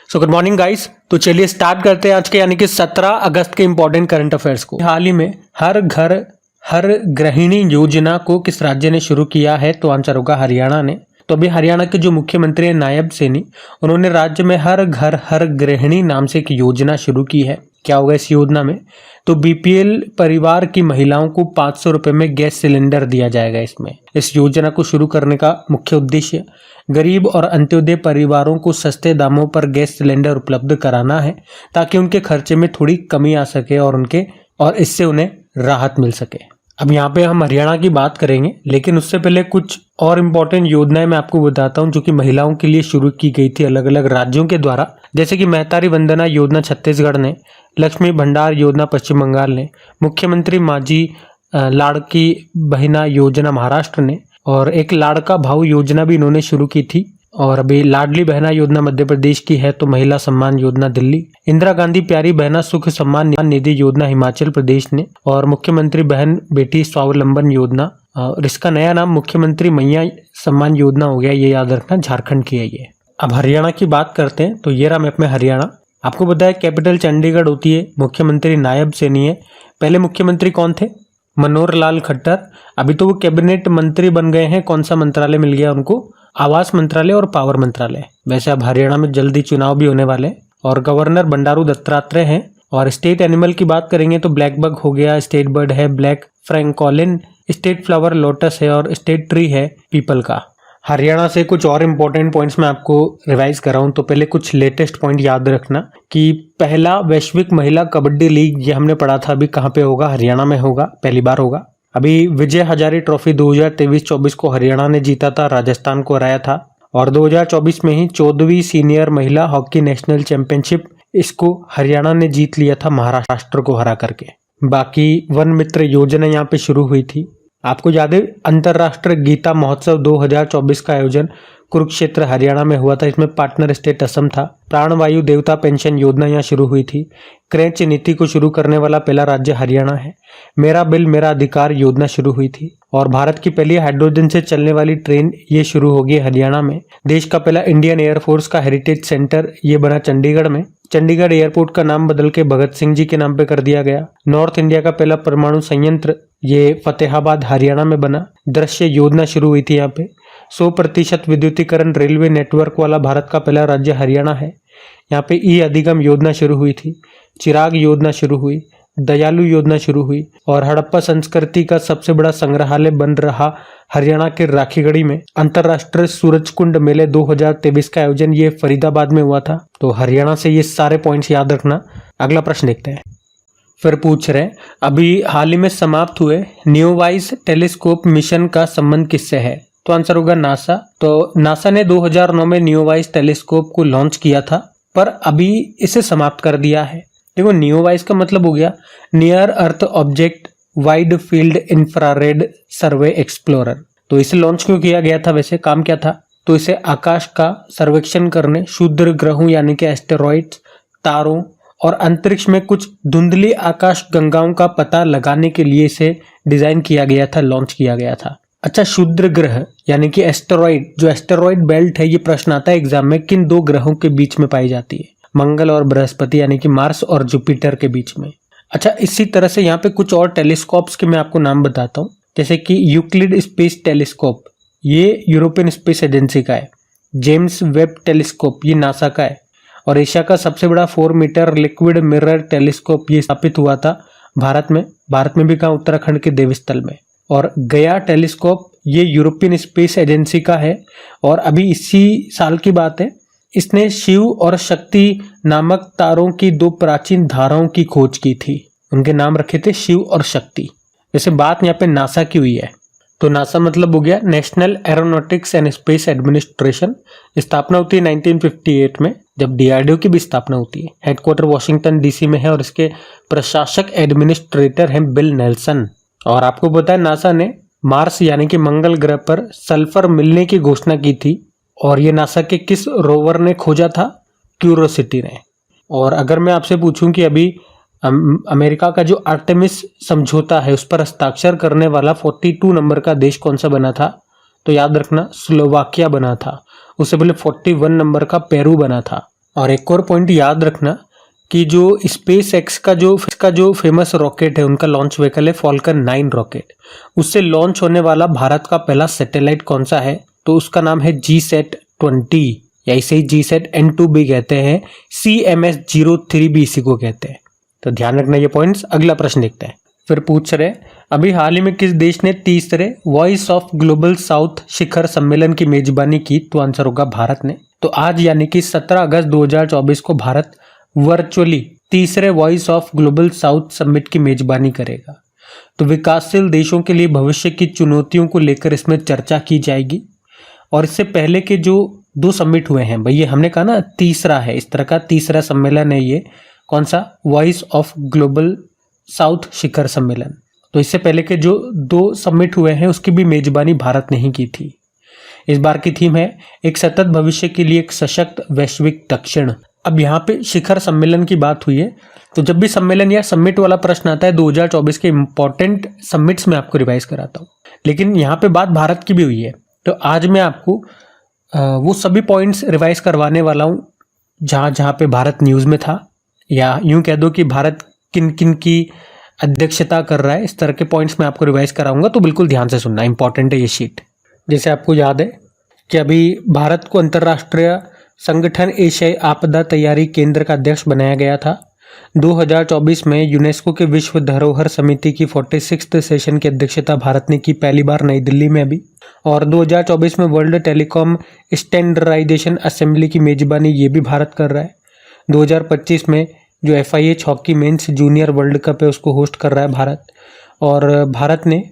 So good morning guys. तो चलिए start करते हैं आज के यानी कि 17 अगस्त के इंपॉर्टेंट करंट अफेयर्स को। हाल ही में हर घर हर गृहिणी योजना को किस राज्य ने शुरू किया है? तो आंसर होगा हरियाणा ने। तो अभी हरियाणा के जो मुख्यमंत्री हैं नायब सैनी, उन्होंने राज्य में हर घर हर गृहिणी नाम से एक योजना शुरू की है। क्या होगा इस योजना में? तो बीपीएल परिवार की महिलाओं को 500 रुपए में गैस सिलेंडर दिया जाएगा। इसमें इस योजना को शुरू करने का मुख्य उद्देश्य गरीब और अंत्योदय परिवारों को सस्ते दामों पर गैस सिलेंडर उपलब्ध कराना है, ताकि उनके खर्चे में थोड़ी कमी आ सके और इससे उन्हें राहत मिल सके। अब यहाँ पे हम हरियाणा की बात करेंगे, लेकिन उससे पहले कुछ और इम्पोर्टेंट योजनाएं मैं आपको बताता हूँ जो कि महिलाओं के लिए शुरू की गई थी अलग अलग राज्यों के द्वारा। जैसे कि महतारी वंदना योजना छत्तीसगढ़ ने, लक्ष्मी भंडार योजना पश्चिम बंगाल ने, मुख्यमंत्री माझी लाड़की बहिना योजना महाराष्ट्र ने, और एक लाड़का भाऊ योजना भी इन्होंने शुरू की थी। और अभी लाडली बहना योजना मध्य प्रदेश की है। तो महिला सम्मान योजना दिल्ली, इंदिरा गांधी प्यारी बहना सुख सम्मान निधि योजना हिमाचल प्रदेश ने, और मुख्यमंत्री बहन बेटी स्वावलंबन योजना, और इसका नया नाम मुख्यमंत्री मैया सम्मान योजना हो गया, ये याद रखना, झारखंड की है ये। अब हरियाणा की बात करते हैं। तो ये रहा मैप में हरियाणा। आपको पता है कैपिटल चंडीगढ़ होती है, मुख्यमंत्री नायब सैनी है। पहले मुख्यमंत्री कौन थे? मनोहर लाल खट्टर। अभी तो वो कैबिनेट मंत्री बन गए हैं। कौन सा मंत्रालय मिल गया उनको? आवास मंत्रालय और पावर मंत्रालय। वैसे अब हरियाणा में जल्दी चुनाव भी होने वाले, और गवर्नर बंडारू दत्तात्रेय हैं। और स्टेट एनिमल की बात करेंगे तो ब्लैक बग हो गया, स्टेट बर्ड है black francolin, state flower lotus है, और स्टेट ट्री है पीपल का। हरियाणा से कुछ और इम्पोर्टेंट पॉइंट्स मैं आपको रिवाइज कर रहा हूँ। तो पहले कुछ लेटेस्ट पॉइंट याद रखना कि पहला वैश्विक महिला कबड्डी लीग, ये हमने पढ़ा था, अभी कहाँ पे होगा? हरियाणा में होगा, पहली बार होगा। अभी विजय हजारे ट्रॉफी 2023-24 को हरियाणा ने जीता था, राजस्थान को हराया था। और 2024 में ही 14वीं सीनियर महिला हॉकी नेशनल चैंपियनशिप, इसको हरियाणा ने जीत लिया था महाराष्ट्र को हरा करके। बाकी वन मित्र योजना यहाँ पे शुरू हुई थी। आपको याद है अंतर्राष्ट्रीय गीता महोत्सव 2024 का आयोजन कुरुक्षेत्र हरियाणा में हुआ था। इसमें पार्टनर स्टेट असम था। प्राणवायु देवता पेंशन योजना यहाँ शुरू हुई थी। क्रेच नीति को शुरू करने वाला पहला राज्य हरियाणा है। मेरा बिल मेरा अधिकार योजना शुरू हुई थी। और भारत की पहली हाइड्रोजन से चलने वाली ट्रेन ये शुरू होगी हरियाणा में। देश का पहला इंडियन एयरफोर्स का हेरिटेज सेंटर ये बना चंडीगढ़ में। चंडीगढ़ एयरपोर्ट का नाम बदल के भगत सिंह जी के नाम पे कर दिया गया। नॉर्थ इंडिया का पहला परमाणु संयंत्र ये फतेहाबाद हरियाणा में बना। दृश्य योजना शुरू हुई थी यहाँ पे। 100% विद्युतीकरण रेलवे नेटवर्क वाला भारत का पहला राज्य हरियाणा है। यहाँ पे ई अधिगम योजना शुरू हुई थी। चिराग योजना शुरू हुई। दयालु योजना शुरू हुई। और हड़प्पा संस्कृति का सबसे बड़ा संग्रहालय बन रहा हरियाणा के राखीगढ़ी में। अंतर्राष्ट्रीय सूरजकुंड मेले 2023 का आयोजन ये फरीदाबाद में हुआ था। तो हरियाणा से ये सारे पॉइंट्स याद रखना। अगला प्रश्न देखते हैं। फिर पूछ रहे अभी हाल ही में समाप्त हुए न्यूवाइस टेलीस्कोप मिशन का संबंध किससे है? तो आंसर होगा नासा। तो नासा ने 2009 में न्यूवाइस टेलीस्कोप को लॉन्च किया था, पर अभी इसे समाप्त कर दिया है। देखो न्यूवाइस का मतलब हो गया near earth object wide field infrared survey explorer. तो इसे लॉन्च क्यों किया गया था? वैसे काम क्या था? तो इसे आकाश का सर्वेक्षण करने, क्षुद्र ग्रहों यानी कि एस्टेरॉइड्स, तारों और अंतरिक्ष में कुछ धुंधली आकाश गंगाओं का पता लगाने के लिए इसे डिजाइन किया गया था, लॉन्च किया गया था। अच्छा, क्षुद्र ग्रह यानी कि एस्टेरॉइड, जो एस्टेरॉइड बेल्ट है, ये प्रश्न आता है एग्जाम में, किन दो ग्रहों के बीच में पाई जाती है? मंगल और बृहस्पति यानी कि मार्स और जुपिटर के बीच में। अच्छा, इसी तरह से यहाँ पे कुछ और टेलीस्कोप्स के मैं आपको नाम बताता हूँ। जैसे कि यूक्लिड स्पेस टेलीस्कोप, ये यूरोपियन स्पेस एजेंसी का है। जेम्स वेब टेलीस्कोप ये नासा का है। और एशिया का सबसे बड़ा 4 मीटर लिक्विड मिरर टेलीस्कोप ये स्थापित हुआ था भारत में भी कहा, उत्तराखंड के देवस्थल में। और गया टेलीस्कोप ये यूरोपियन स्पेस एजेंसी का है। और अभी इसी साल की बात है, इसने शिव और शक्ति नामक तारों की 2 प्राचीन धाराओं की खोज की थी। उनके नाम रखे थे शिव और शक्ति। वैसे बात यहाँ पे नासा की हुई है। तो नासा मतलब हो गया national aeronautics and space administration. स्थापना होती है 1958 में, जब डीआरडीओ की भी स्थापना होती है। हेडक्वार्टर वॉशिंगटन डीसी में है और इसके प्रशासक एडमिनिस्ट्रेटर हैं बिल नेल्सन। और आपको पता है नासा ने मार्स यानी कि मंगल ग्रह पर सल्फर मिलने की घोषणा की थी। और ये नासा के किस रोवर ने खोजा था? क्यूरोसिटी ने। और अगर मैं आपसे पूछूं कि अभी अमेरिका का जो आर्टेमिस समझौता है उस पर हस्ताक्षर करने वाला 42 नंबर का देश कौन सा बना था? तो याद रखना स्लोवाकिया बना था। उससे पहले 41 नंबर का पेरू बना था। और एक और पॉइंट याद रखना कि जो स्पेस एक्स का जो फेमस रॉकेट है, उनका लॉन्च व्हीकल है फॉल्कन 9 रॉकेट। उससे लॉन्च होने वाला भारत का पहला सैटेलाइट कौन सा है? तो उसका नाम है GSAT-20 या इसे ही GSAT-N2 भी कहते हैं, CMS-03 भी इसी को कहते हैं। तो ध्यान रखना ये पॉइंट्स। अगला प्रश्न देखते हैं। फिर पूछ रहे अभी हाल ही में किस देश ने तीसरे वॉइस ऑफ ग्लोबल साउथ शिखर सम्मेलन की मेजबानी की? तो आंसर होगा भारत ने। तो आज यानी कि 17 अगस्त 2024 को भारत वर्चुअली तीसरे voice of global south summit की मेजबानी करेगा। तो विकासशील देशों के लिए भविष्य की चुनौतियों को लेकर इसमें चर्चा की जाएगी। और इससे पहले के जो 2 समिट हुए हैं, भाई ये हमने कहा ना तीसरा है, इस तरह का तीसरा सम्मेलन है ये। कौन सा? वॉइस ऑफ ग्लोबल साउथ शिखर सम्मेलन। तो इससे पहले के जो 2 समिट हुए हैं उसकी भी मेजबानी भारत ने ही की थी। इस बार की थीम है एक सतत भविष्य के लिए एक सशक्त वैश्विक दक्षिण। अब यहाँ पे शिखर सम्मेलन की बात हुई है, तो जब भी सम्मेलन या समिट वाला प्रश्न आता है 2024 के इंपॉर्टेंट समिट्स में आपको रिवाइज कराता हूँ, लेकिन यहाँ पे बात भारत की भी हुई है। तो आज मैं आपको वो सभी पॉइंट्स रिवाइज करवाने वाला हूँ जहाँ जहाँ पे भारत न्यूज़ में था, या यूँ कह दो कि भारत किन किन की अध्यक्षता कर रहा है। इस तरह के पॉइंट्स मैं आपको रिवाइज कराऊंगा, तो बिल्कुल ध्यान से सुनना, इंपॉर्टेंट है ये शीट। जैसे आपको याद है कि अभी भारत को अंतर्राष्ट्रीय संगठन एशियाई आपदा तैयारी केंद्र का अध्यक्ष बनाया गया था। 2024 में यूनेस्को के विश्व धरोहर समिति की 46th सेशन की अध्यक्षता भारत ने की, पहली बार नई दिल्ली में अभी। और 2024 में वर्ल्ड टेलीकॉम स्टैंडर्डाइजेशन असेंबली की मेजबानी ये भी भारत कर रहा है। 2025 में जो FIH hockey mains junior world cup है उसको होस्ट कर रहा है भारत। और भारत ने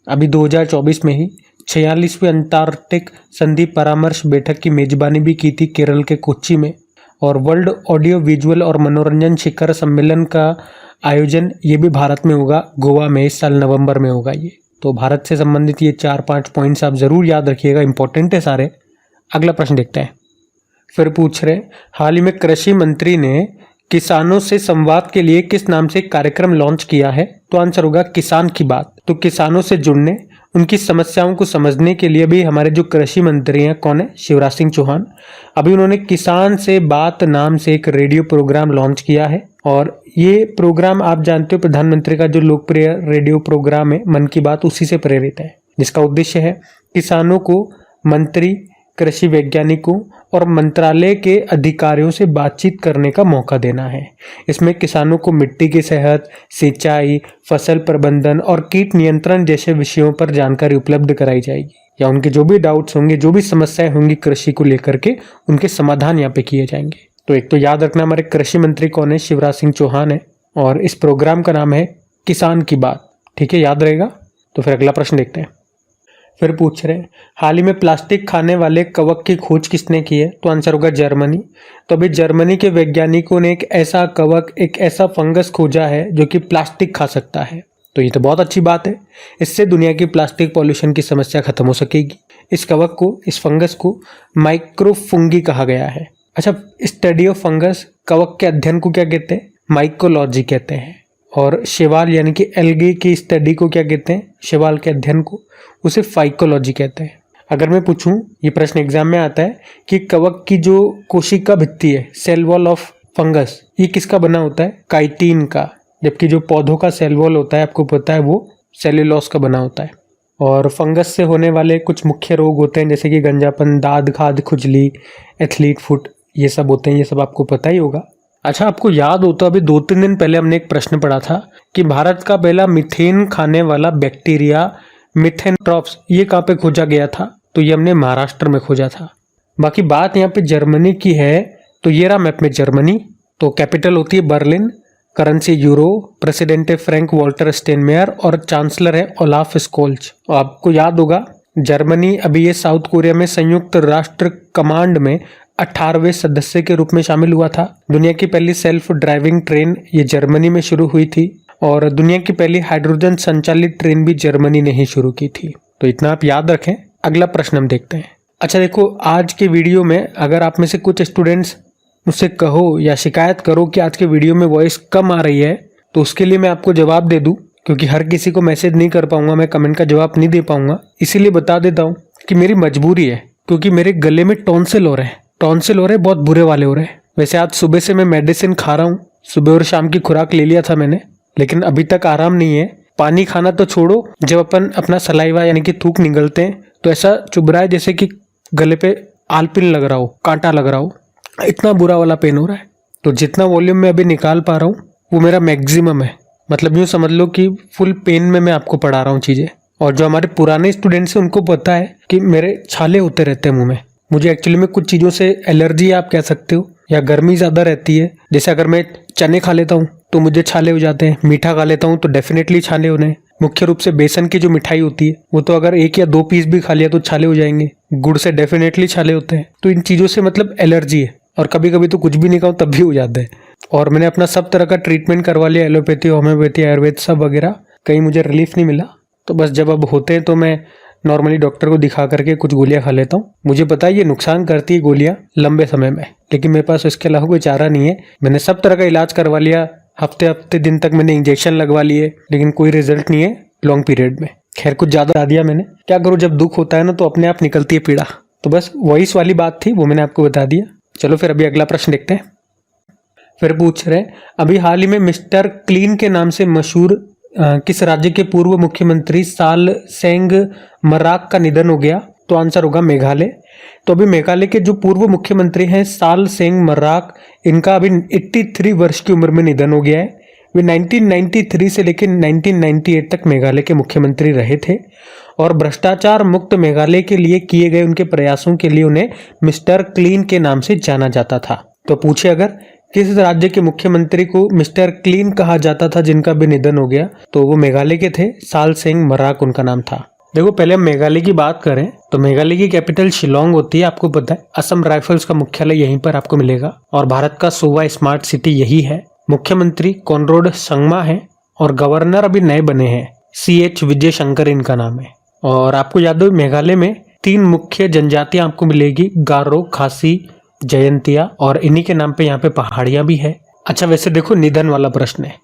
अभी 2024 में ही 46वीं अंटार्कटिक संधि परामर्श बैठक की मेजबानी भी की थी केरल के कोच्चि में। और वर्ल्ड ऑडियो विजुअल और मनोरंजन शिखर सम्मेलन का आयोजन ये भी भारत में होगा, गोवा में, इस साल नवंबर में होगा ये। तो भारत से संबंधित ये 4-5 पॉइंट्स आप जरूर याद रखिएगा, इंपॉर्टेंट है सारे। अगला प्रश्न देखते हैं। फिर पूछ रहे हाल ही में कृषि मंत्री ने किसानों से संवाद के लिए किस नाम से कार्यक्रम लॉन्च किया है? तो आंसर होगा किसान की बात। तो किसानों से जुड़ने, उनकी समस्याओं को समझने के लिए भी हमारे जो कृषि मंत्री हैं, कौन है? शिवराज सिंह चौहान। अभी उन्होंने किसान से बात नाम से एक रेडियो प्रोग्राम लॉन्च किया है। और ये प्रोग्राम आप जानते हो प्रधानमंत्री का जो लोकप्रिय रेडियो प्रोग्राम है मन की बात, उसी से प्रेरित है, जिसका उद्देश्य है किसानों को मंत्री, कृषि वैज्ञानिकों और मंत्रालय के अधिकारियों से बातचीत करने का मौका देना है। इसमें किसानों को मिट्टी की सेहत, सिंचाई, फसल प्रबंधन और कीट नियंत्रण जैसे विषयों पर जानकारी उपलब्ध कराई जाएगी, या उनके जो भी डाउट्स होंगे, जो भी समस्याएं होंगी कृषि को लेकर के, उनके समाधान यहाँ पे किए जाएंगे। तो एक तो याद रखना हमारे कृषि मंत्री कौन है? शिवराज सिंह चौहान है। और इस प्रोग्राम का नाम है किसान की बात। ठीक है, याद रहेगा। तो फिर अगला प्रश्न देखते हैं। फिर पूछ रहे हाल ही में प्लास्टिक खाने वाले कवक की खोज किसने की है? तो आंसर होगा जर्मनी। तो अभी जर्मनी के वैज्ञानिकों ने एक ऐसा कवक, एक ऐसा फंगस खोजा है जो कि प्लास्टिक खा सकता है। तो ये तो बहुत अच्छी बात है, इससे दुनिया की प्लास्टिक पॉल्यूशन की समस्या खत्म हो सकेगी। इस कवक को, इस फंगस को माइक्रोफुंगी कहा गया है। अच्छा, स्टडी ऑफ फंगस, कवक के अध्ययन को क्या कहते हैं? माइकोलॉजी कहते हैं। और शैवाल यानी कि एल्गी की स्टडी को क्या कहते हैं? शैवाल के अध्ययन को, उसे फाइकोलॉजी कहते हैं। अगर मैं पूछूं, ये प्रश्न एग्जाम में आता है कि कवक की जो कोशिका भित्ति है, सेल वॉल ऑफ फंगस, ये किसका बना होता है? काइटिन का। जबकि जो पौधों का सेल वॉल होता है, आपको पता है, वो सेल्यूलोज का बना होता है। और फंगस से होने वाले कुछ मुख्य रोग होते हैं, जैसे कि गंजापन, दाद, खाद, खुजली, एथलीट फुट, ये सब होते हैं। ये सब आपको पता ही होगा। अच्छा, आपको याद हो तो अभी 2-3 दिन पहले हमने एक प्रश्न पढ़ा था कि भारत का पहला मीथेन खाने वाला बैक्टीरिया मिथेनट्रॉप्स, ये कहाँ पे खोजा गया था? तो ये हमने महाराष्ट्र में खोजा था। बाकी बात यहाँ पे जर्मनी की है, तो ये रहा मैप में जर्मनी। तो कैपिटल होती है बर्लिन, करेंसी यूरो, प्रेसिडेंट है फ्रैंक वॉल्टर स्टेनमेयर और चांसलर है ओलाफ स्कोल्ज। आपको याद होगा जर्मनी अभी ये साउथ कोरिया में संयुक्त राष्ट्र कमांड में 18वें सदस्य के रूप में शामिल हुआ था। दुनिया की पहली सेल्फ ड्राइविंग ट्रेन ये जर्मनी में शुरू हुई थी। और दुनिया की पहली हाइड्रोजन संचालित ट्रेन भी जर्मनी ने ही शुरू की थी। तो इतना आप याद रखें। अगला प्रश्न हम देखते हैं। अच्छा देखो, आज के वीडियो में अगर आप में से कुछ स्टूडेंट्स मुझसे कहो या शिकायत करो कि आज के वीडियो में वॉइस कम आ रही है, तो उसके लिए मैं आपको जवाब दे दूं, क्योंकि हर किसी को मैसेज नहीं कर पाऊंगा, मैं कमेंट का जवाब नहीं दे पाऊंगा। इसीलिए बता देता हूँ कि मेरी मजबूरी है, क्योंकि मेरे गले में टॉन्सिल हो रहे हैं, बहुत बुरे वाले हो रहे हैं। वैसे आज सुबह से मैं मेडिसिन खा रहा हूँ, सुबह और शाम की खुराक ले लिया था मैंने, लेकिन अभी तक आराम नहीं है। पानी खाना तो छोड़ो, जब अपन अपना सलाइवा यानी कि थूक निगलते हैं तो ऐसा चुभ रहा है जैसे कि गले पे आलपिन लग रहा हो, कांटा लग रहा हो, इतना बुरा वाला पेन हो रहा है। तो जितना वॉल्यूम मैं अभी निकाल पा रहा हूँ वो मेरा मैक्सिमम है, मतलब यूँ समझ लो कि फुल पेन में मैं आपको पढ़ा रहा हूँ चीज़ें। और जो हमारे पुराने स्टूडेंट्स हैं उनको पता है कि मेरे छाले होते रहते हैं मुंह में। मुझे एक्चुअली में कुछ चीज़ों से एलर्जी आप कह सकते हो, या गर्मी ज़्यादा रहती है। जैसे अगर मैं चने खा लेता हूँ तो मुझे छाले हो जाते हैं, मीठा खा लेता हूँ तो डेफिनेटली छाले होने हैं। मुख्य रूप से बेसन की जो मिठाई होती है वो तो अगर 1 या 2 पीस भी खा लिया तो छाले हो जाएंगे। गुड़ से डेफिनेटली छाले होते हैं। तो इन चीज़ों से मतलब एलर्जी है, और कभी कभी तो कुछ भी नहीं खाऊं तब भी हो जाता है। और मैंने अपना सब तरह का ट्रीटमेंट करवा लिया, एलोपैथी, होम्योपैथी, आयुर्वेद सब वगैरह, कहीं मुझे रिलीफ नहीं मिला। तो बस जब अब होते हैं तो मैं नॉर्मली डॉक्टर को दिखा करके कुछ गोलियां खा लेता हूँ। मुझे पता है ये नुकसान करती है गोलियां लंबे समय में, लेकिन मेरे पास इसके अलावा कोई चारा नहीं है। मैंने सब तरह का इलाज करवा लिया, हफ्ते दिन तक मैंने इंजेक्शन लगवा लिए, लेकिन कोई रिजल्ट नहीं है लॉन्ग पीरियड में। खैर कुछ ज़्यादा बता दिया मैंने, क्या करूँ, जब दुख होता है ना तो अपने आप निकलती है पीड़ा। तो बस वॉइस वाली बात थी, वो मैंने आपको बता दिया। चलो फिर अभी अगला प्रश्न देखते हैं। फिर पूछ रहे, अभी हाल ही में मिस्टर क्लीन के नाम से मशहूर किस राज्य के पूर्व मुख्यमंत्री साल सेंग मराक का निधन हो गया? तो आंसर होगा मेघालय। तो अभी मेघालय के जो पूर्व मुख्यमंत्री हैं साल सेंग मराक, इनका अभी 83 वर्ष की उम्र में निधन हो गया है। वे 1993 से लेकर 1998 तक मेघालय के मुख्यमंत्री रहे थे, और भ्रष्टाचार मुक्त मेघालय के लिए किए गए उनके प्रयासों के लिए उन्हें मिस्टर क्लीन के नाम से जाना जाता था। तो पूछे अगर किस राज्य के मुख्यमंत्री को मिस्टर क्लीन कहा जाता था जिनका भी निधन हो गया, तो वो मेघालय के थे, साल सेंग मराक उनका नाम था। देखो पहले हम मेघालय की बात करें तो मेघालय की कैपिटल शिलोंग होती है, आपको पता है। असम राइफल्स का मुख्यालय यहीं पर आपको मिलेगा, और भारत का 100वां स्मार्ट सिटी यही है। मुख्यमंत्री कॉनराड संगमा है, और गवर्नर अभी नए बने हैं, CH विजय शंकर इनका नाम है। और आपको याद हो मेघालय में 3 मुख्य जनजातियां आपको मिलेगी, गारो, खासी, जयंतिया, और इन्हीं के नाम पे यहाँ पे पहाड़ियाँ भी है। अच्छा वैसे देखो निधन वाला प्रश्न है,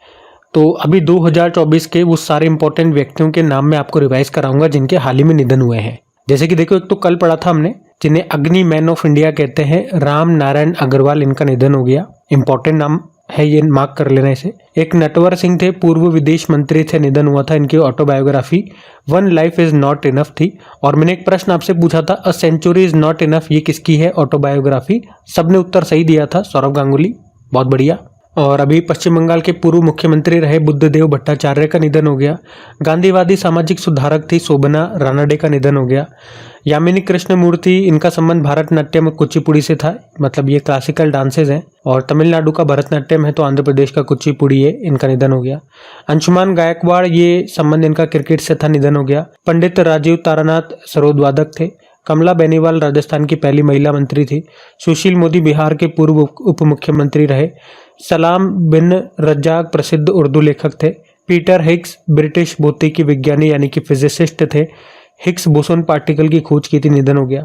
तो अभी 2024 के वो सारे इंपॉर्टेंट व्यक्तियों के नाम मैं आपको रिवाइज कराऊंगा जिनके हाल ही में निधन हुए हैं। जैसे कि देखो एक तो कल पढ़ा था हमने, जिन्हें अग्नि मैन ऑफ इंडिया कहते हैं, राम नारायण अग्रवाल, इनका निधन हो गया। इंपॉर्टेंट नाम है ये, मार्क कर लेना इसे। एक नटवर सिंह थे, पूर्व विदेश मंत्री थे, निधन हुआ था। इनकी autobiography one life is not enough थी। और मैंने एक प्रश्न आपसे पूछा था, a century is not enough, ये किसकी है ऑटोबायोग्राफी? सबने उत्तर सही दिया था, सौरभ गांगुली, बहुत बढ़िया। और अभी पश्चिम बंगाल के पूर्व मुख्यमंत्री रहे बुद्धदेव भट्टाचार्य का निधन हो गया। गांधीवादी सामाजिक सुधारक थी शोभना रानाडे का निधन हो गया। यामिनी कृष्णमूर्ति, इनका संबंध भारतनाट्यम और कुचिपुड़ी से था, मतलब ये क्लासिकल डांसेज हैं। और तमिलनाडु का भरतनाट्यम है तो आंध्र प्रदेश का कुचिपुड़ी है, इनका निधन हो गया। अंशुमान गायकवाड़, ये संबंध इनका क्रिकेट से था, निधन हो गया। पंडित राजीव तारानाथ सरोदवादक थे। कमला बेनीवाल राजस्थान की पहली महिला मंत्री थी। सुशील मोदी बिहार के पूर्व उप मुख्यमंत्री रहे। सलाम बिन रज्जाक प्रसिद्ध उर्दू लेखक थे। पीटर हिग्स ब्रिटिश भौतिकी विज्ञानी यानी कि फिजिसिस्ट थे। हिग्स बोसोन पार्टिकल की खोज की थी, निधन हो गया।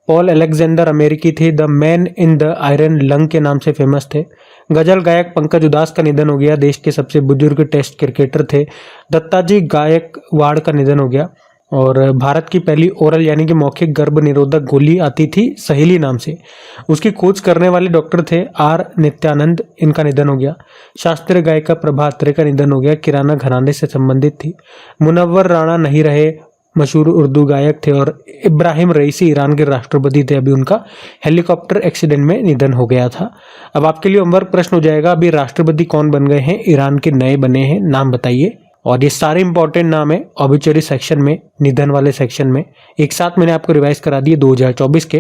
पॉल अलेक्जेंडर अमेरिकी थे, the man in the iron lung के नाम से फेमस थे। गजल गायक पंकज उदास का निधन हो गया, देश के सबसे बुजुर्ग टेस्ट क्रिकेटर थे। दत्ताजी गायकवाड़ का निधन हो गया। और भारत की पहली ओरल यानी कि मौखिक गर्भ निरोधक गोली आती थी सहेली नाम से, उसकी खोज करने वाले डॉक्टर थे R नित्यानंद, इनका निधन हो गया। शास्त्रीय गायिका प्रभा अत्रे का निधन हो गया, किराना घराने से संबंधित थी। मुनव्वर राणा नहीं रहे, मशहूर उर्दू गायक थे। और इब्राहिम रईसी ईरान के राष्ट्रपति थे, अभी उनका हेलीकॉप्टर एक्सीडेंट में निधन हो गया था। अब आपके लिए होमवर्क प्रश्न हो जाएगा, अभी राष्ट्रपति कौन बन गए हैं, ईरान के नए बने हैं, नाम बताइए। और ये सारे इंपॉर्टेंट नाम है ऑबिचुरी सेक्शन में, निधन वाले सेक्शन में, एक साथ मैंने आपको रिवाइज करा दिए 2024 के।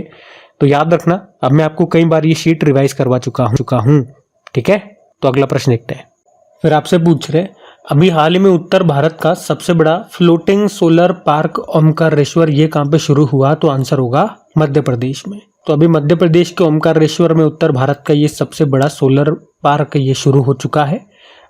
तो याद रखना, अब मैं आपको कई बार ये शीट रिवाइज करवा चुका हूँ, ठीक है। तो अगला प्रश्न देखते हैं। फिर आपसे पूछ रहे, अभी हाल ही में उत्तर भारत का सबसे बड़ा फ्लोटिंग सोलर पार्क ओमकारेश्वर, ये कहाँ पे शुरू हुआ? तो आंसर होगा मध्य प्रदेश में। तो अभी मध्य प्रदेश के ओमकारेश्वर में उत्तर भारत का ये सबसे बड़ा सोलर पार्क ये शुरू हो चुका है।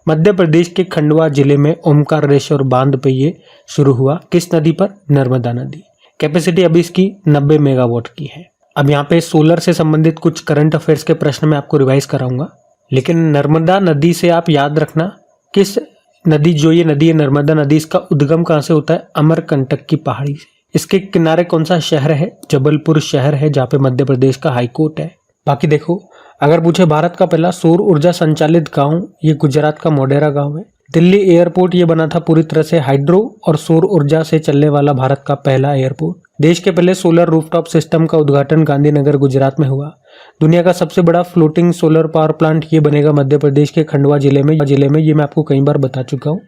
मध्य प्रदेश के खंडवा जिले में ओमकारेश्वर बांध पे ये शुरू हुआ। किस नदी पर? नर्मदा नदी। कैपेसिटी अभी इसकी 90 मेगावाट की है। अब यहाँ पे सोलर से संबंधित कुछ करंट अफेयर्स के प्रश्न मैं आपको रिवाइज कराऊंगा, लेकिन नर्मदा नदी से आप याद रखना, किस नदी, जो ये नदी है नर्मदा नदी, इसका उद्गम कहाँ से होता है? अमरकंटक की पहाड़ी से। इसके किनारे कौन सा शहर है? जबलपुर शहर है, जहाँ पे मध्य प्रदेश का हाईकोर्ट है। बाकी देखो, अगर पूछे भारत का पहला सौर ऊर्जा संचालित गांव, ये गुजरात का मोढेरा गांव है। दिल्ली एयरपोर्ट ये बना था पूरी तरह से हाइड्रो और सौर ऊर्जा से चलने वाला भारत का पहला एयरपोर्ट। देश के पहले सोलर रूफटॉप सिस्टम का उद्घाटन गांधीनगर गुजरात में हुआ। दुनिया का सबसे बड़ा फ्लोटिंग सोलर पावर प्लांट ये बनेगा मध्य प्रदेश के खंडवा जिले में। ये मैं आपको कई बार बता चुका हूँ।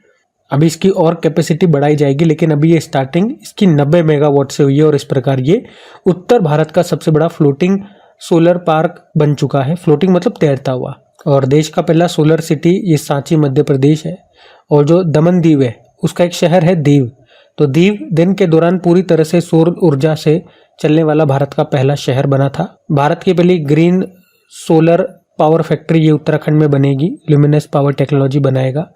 अभी इसकी और कैपेसिटी बढ़ाई जाएगी, लेकिन अभी ये स्टार्टिंग इसकी 90 मेगावाट से हुई है और इस प्रकार ये उत्तर भारत का सबसे बड़ा फ्लोटिंग सोलर पार्क बन चुका है। फ्लोटिंग मतलब तैरता हुआ। और देश का पहला सोलर सिटी ये सांची मध्य प्रदेश है। और जो दमन दीव है उसका एक शहर है दीव। तो दीव दिन के दौरान पूरी तरह से सौर ऊर्जा से चलने वाला भारत का पहला शहर बना था। भारत की पहली ग्रीन सोलर पावर फैक्ट्री ये उत्तराखंड में बनेगी। ल्यूमिनस पावर टेक्नोलॉजी बनाएगा।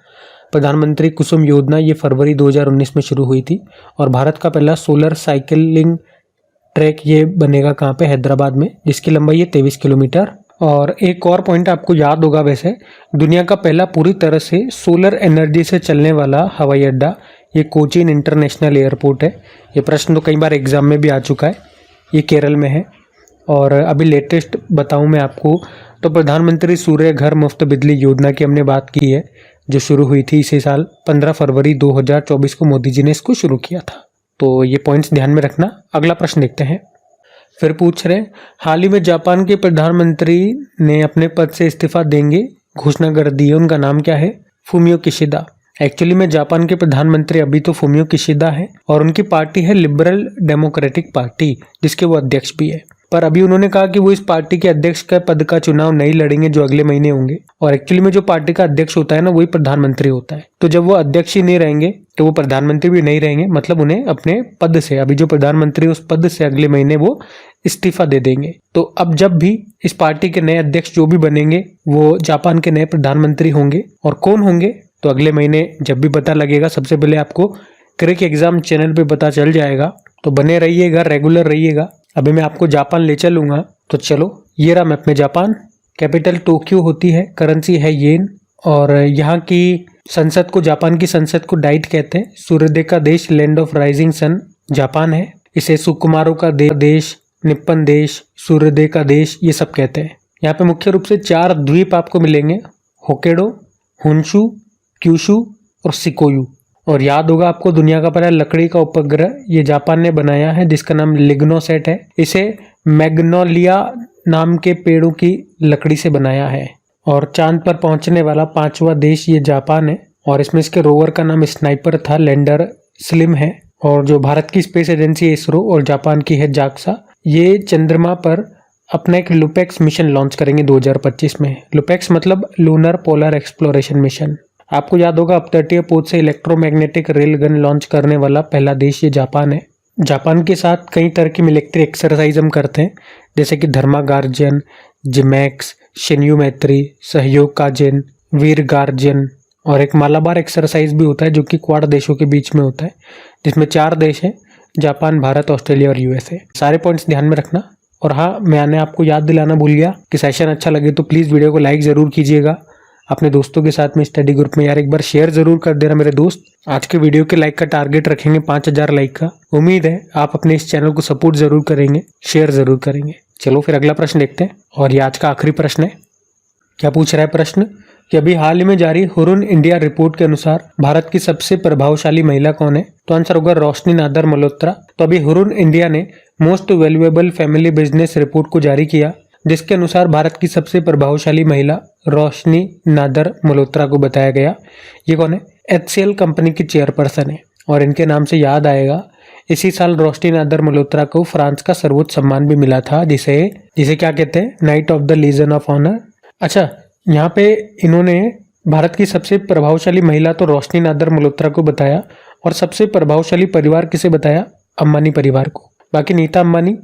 प्रधानमंत्री कुसुम योजना ये फरवरी 2019 में शुरू हुई थी। और भारत का पहला सोलर साइकिलिंग ट्रैक ये बनेगा कहाँ पे, हैदराबाद में, जिसकी लंबाई है 23 किलोमीटर। और एक और पॉइंट आपको याद होगा, वैसे दुनिया का पहला पूरी तरह से सोलर एनर्जी से चलने वाला हवाई अड्डा ये कोचीन इंटरनेशनल एयरपोर्ट है। ये प्रश्न तो कई बार एग्जाम में भी आ चुका है। ये केरल में है। और अभी लेटेस्ट बताऊं मैं आपको तो प्रधानमंत्री सूर्य घर मुफ्त बिजली योजना की हमने बात की है, जो शुरू हुई थी इसी साल 15 फरवरी 2024 को मोदी जी ने इसको शुरू किया था। तो ये पॉइंट्स ध्यान में रखना। अगला प्रश्न देखते हैं। फिर पूछ रहे, हाल ही में जापान के प्रधानमंत्री ने अपने पद से इस्तीफा देंगे घोषणा कर दी है। उनका नाम क्या है? Fumio Kishida. एक्चुअली में जापान के प्रधानमंत्री अभी तो फूमियो किशिदा है और उनकी पार्टी है लिबरल डेमोक्रेटिक पार्टी, जिसके वो अध्यक्ष भी है। पर अभी उन्होंने कहा कि वो इस पार्टी के अध्यक्ष का पद का चुनाव नहीं लड़ेंगे जो अगले महीने होंगे। और एक्चुअली में जो पार्टी का अध्यक्ष होता है ना, वही प्रधानमंत्री होता है। तो जब वो अध्यक्ष ही नहीं रहेंगे तो वो प्रधानमंत्री भी नहीं रहेंगे, मतलब उन्हें अपने पद से, अभी जो प्रधानमंत्री उस पद से अगले महीने वो इस्तीफा दे देंगे। तो अब जब भी इस पार्टी के नए अध्यक्ष जो भी बनेंगे वो जापान के नए प्रधानमंत्री होंगे। और कौन होंगे तो अगले महीने जब भी पता लगेगा, सबसे पहले आपको क्रिक एग्जाम चैनल पे पता चल जाएगा। तो बने रहिएगा, रेगुलर रहिएगा। अभी मैं आपको जापान ले चलूंगा। तो चलो, ये रहा मैप में जापान। कैपिटल टोक्यो होती है, करेंसी है येन। और यहाँ की संसद को, जापान की संसद को डाइट कहते हैं। सूर्योदय का देश, land of rising sun Japan है। इसे सुकुमारों का देश, निप्पन देश, सूर्योदय का देश, ये सब कहते हैं। यहाँ पे मुख्य रूप से 4 द्वीप आपको मिलेंगे, होकेडो, होन्शु, क्यूशु और सिकोयू। और याद होगा आपको, दुनिया का पहला लकड़ी का उपग्रह ये जापान ने बनाया है, जिसका नाम लिग्नोसेट है। इसे मैग्नोलिया नाम के पेड़ों की लकड़ी से बनाया है। और चांद पर पहुंचने वाला 5वां देश ये जापान है। और इसमें इसके रोवर का नाम स्नाइपर था, लैंडर स्लिम है। और जो भारत की स्पेस एजेंसी है इसरो और जापान की है जाक्सा, ये चंद्रमा पर अपना एक लुपेक्स मिशन लॉन्च करेंगे 2025 में। लुपेक्स मतलब लूनर पोलर एक्सप्लोरेशन मिशन। आपको याद होगा, अपतटीय पोत से इलेक्ट्रोमैग्नेटिक रेल गन लॉन्च करने वाला पहला देश ये जापान है। जापान के साथ कई तरह की मिलिट्री एक्सरसाइज हम करते हैं, जैसे कि धर्मा गार्जियन, जिमैक्स, शिन्यू मैत्री, सहयोग काजिन, वीर गार्जियन। और एक मालाबार एक्सरसाइज भी होता है जो कि क्वाड देशों के बीच में होता है, जिसमें 4 देश हैं, जापान, भारत, ऑस्ट्रेलिया और यूएसए। सारे पॉइंट्स ध्यान में रखना। और हाँ, मैंने आपको याद दिलाना भूल गया कि सेशन अच्छा लगे तो प्लीज़ वीडियो को लाइक ज़रूर कीजिएगा। अपने दोस्तों के साथ में स्टडी ग्रुप में यार एक बार शेयर जरूर कर देना मेरे दोस्त। आज के वीडियो के लाइक का टारगेट रखेंगे 5000 लाइक का। उम्मीद है आप अपने इस चैनल को सपोर्ट जरूर करेंगे, शेयर जरूर करेंगे। चलो फिर अगला प्रश्न देखते हैं। और ये आज का आखिरी प्रश्न है। क्या पूछ रहा है प्रश्न कि अभी हाल ही में जारी हुरुन इंडिया रिपोर्ट के अनुसार भारत की सबसे प्रभावशाली महिला कौन है? तो आंसर होगा रोशनी नादर मल्होत्रा। तो अभी हुरुन इंडिया ने most valuable family business report को जारी किया, जिसके अनुसार भारत की सबसे प्रभावशाली महिला रोशनी नादर मल्होत्रा को बताया गया। ये कौन है? HCL कंपनी की चेयरपर्सन है। और इनके नाम से याद आएगा, इसी साल रोशनी नादर मल्होत्रा को फ्रांस का सर्वोच्च सम्मान भी मिला था, जिसे क्या कहते हैं? Knight of the legion of honour. अच्छा, यहाँ पे इन्होंने भारत की सबसे प्रभावशाली महिला तो रोशनी नादर मल्होत्रा को बताया, और सबसे प्रभावशाली परिवार किसे बताया? अंबानी परिवार को। बाकी नीता अंबानी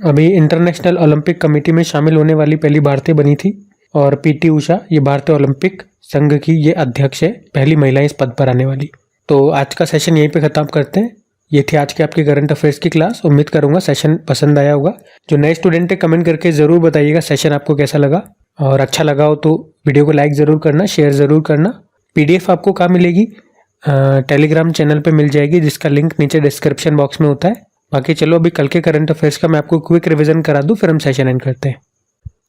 अभी इंटरनेशनल ओलंपिक कमेटी में शामिल होने वाली पहली भारतीय बनी थी। और PT उषा ये भारतीय ओलंपिक संघ की ये अध्यक्ष है, पहली महिला इस पद पर आने वाली। तो आज का सेशन यहीं पे ख़त्म करते हैं। ये थी आज की आपकी करंट अफेयर्स की क्लास। उम्मीद करूंगा सेशन पसंद आया होगा। जो नए स्टूडेंट है कमेंट करके ज़रूर बताइएगा सेशन आपको कैसा लगा। और अच्छा लगा हो तो वीडियो को लाइक ज़रूर करना, शेयर ज़रूर करना। PDF आपको कहाँ मिलेगी? टेलीग्राम चैनल पर मिल जाएगी, जिसका लिंक नीचे डिस्क्रिप्शन बॉक्स में होता है। बाकी चलो अभी कल के करंट अफेयर्स का मैं आपको क्विक रिवीजन करा दूं, फिर हम सेशन एंड करते हैं।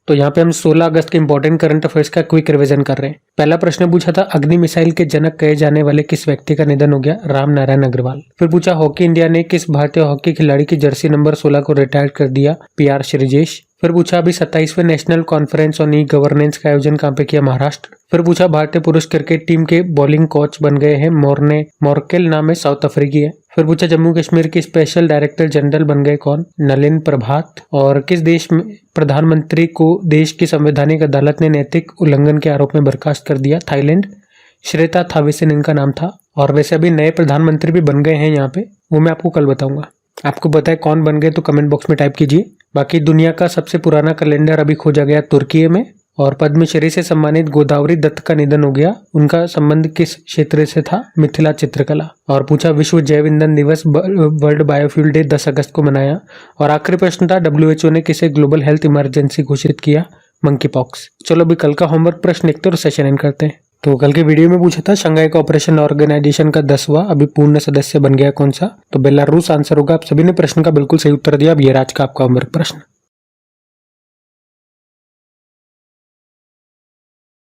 तो यहाँ पे हम 16 अगस्त के इंपॉर्टेंट करंट अफेयर्स का क्विक रिवीजन कर रहे हैं। पहला प्रश्न पूछा था अग्नि मिसाइल के जनक कहे जाने वाले किस व्यक्ति का निधन हो गया? राम नारायण अग्रवाल। फिर पूछा हॉकी इंडिया ने किस भारतीय हॉकी खिलाड़ी की जर्सी नंबर 16 को रिटायर कर दिया? PR श्रीजेश। फिर पूछा अभी 27वें national conference on E governance का आयोजन कहाँ पे किया? महाराष्ट्र। फिर पूछा भारतीय पुरुष क्रिकेट टीम के बॉलिंग कोच बन गए हैं मोर्केल नाम है, साउथ अफ्रीकी है। फिर पूछा जम्मू कश्मीर के स्पेशल डायरेक्टर जनरल बन गए कौन? नलिन प्रभात। और किस देश में प्रधानमंत्री को देश की संवैधानिक अदालत ने नैतिक उल्लंघन के आरोप में बर्खास्त कर दिया? थाईलैंड। श्वेता थाविसिन इनका नाम था। और वैसे अभी नए प्रधानमंत्री भी बन गए हैं यहाँ पे, वो मैं आपको कल बताऊंगा। आपको पता है कौन बन गए तो कमेंट बॉक्स में टाइप कीजिए। बाकी दुनिया का सबसे पुराना कैलेंडर अभी खोजा गया तुर्की में। और पद्मश्री से सम्मानित गोदावरी दत्त का निधन हो गया। उनका संबंध किस क्षेत्र से था? मिथिला चित्रकला। और पूछा विश्व जैव ईंधन दिवस वर्ल्ड बायोफ्यूल डे 10 अगस्त को मनाया। और आखिरी प्रश्न था WHO ने किसे ग्लोबल हेल्थ इमरजेंसी घोषित किया? Monkey pox. चलो अभी कल का होमवर्क प्रश्न लिखते और सेशन एंड करते हैं। तो कल के वीडियो में पूछा था शंघाई कोऑपरेशन ऑर्गेनाइजेशन का 10वां अभी पूर्ण सदस्य बन गया कौन सा? तो बेलारूस आंसर होगा। आप सभी ने प्रश्न का बिल्कुल सही उत्तर दिया। अब ये आज का आपका होमवर्क प्रश्न।